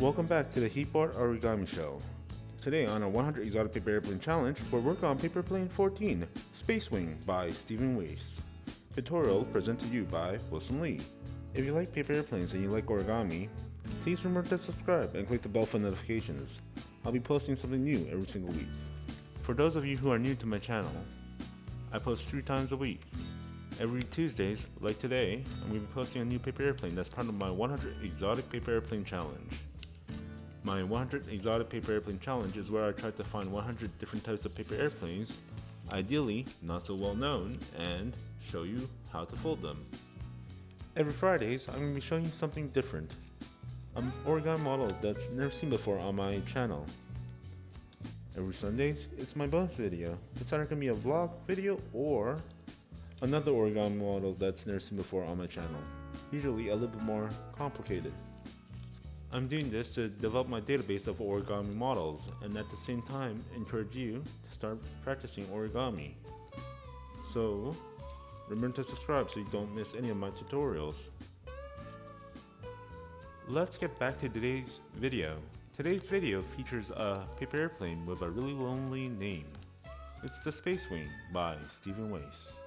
Welcome back to the Heap Art Origami Show. Today on our 100 Exotic Paper Airplane Challenge, we're working on Paper Plane 14, Space Wing by Stephen Weiss. Tutorial presented to you by Wilson Lee. If you like paper airplanes and you like origami, please remember to subscribe and click the bell for notifications. I'll be posting something new every single week. For those of you who are new to my channel, I post 3 times a week. Every Tuesdays, like today, I'm going to be posting a new paper airplane that's part of my 100 Exotic Paper Airplane Challenge. My 100 Exotic Paper Airplane Challenge is where I try to find 100 different types of paper airplanes, ideally not so well known, and show you how to fold them. Every Fridays, I'm going to be showing you something different. An origami model that's never seen before on my channel. Every Sundays, it's my bonus video. It's either going to be a vlog video or another origami model that's never seen before on my channel. Usually a little bit more complicated. I'm doing this to develop my database of origami models and at the same time encourage you to start practicing origami. So remember to subscribe so you don't miss any of my tutorials. Let's get back to today's video. Today's video features a paper airplane with a really lonely name. It's the Space Wing by Stephen Weiss.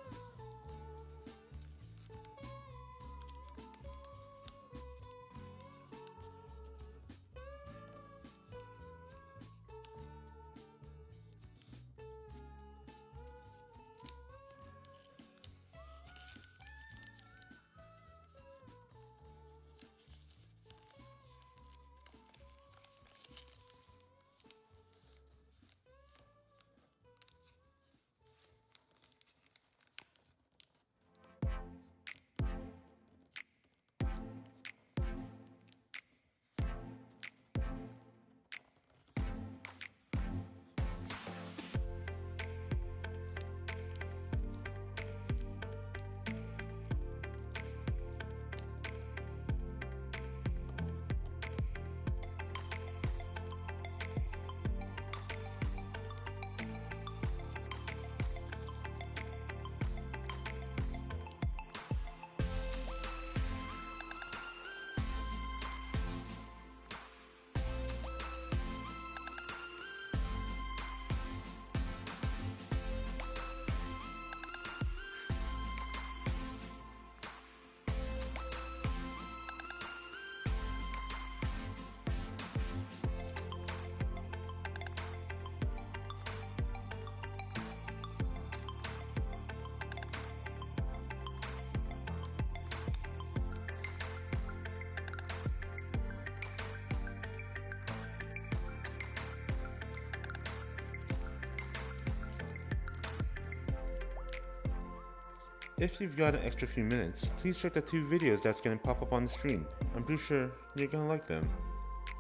If you've got an extra few minutes, please check the 2 videos that's going to pop up on the screen. I'm pretty sure you're going to like them.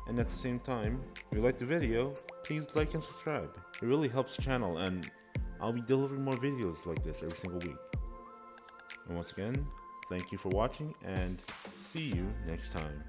And at the same time, if you like the video, please like and subscribe. It really helps the channel and I'll be delivering more videos like this every single week. And once again, thank you for watching and see you next time.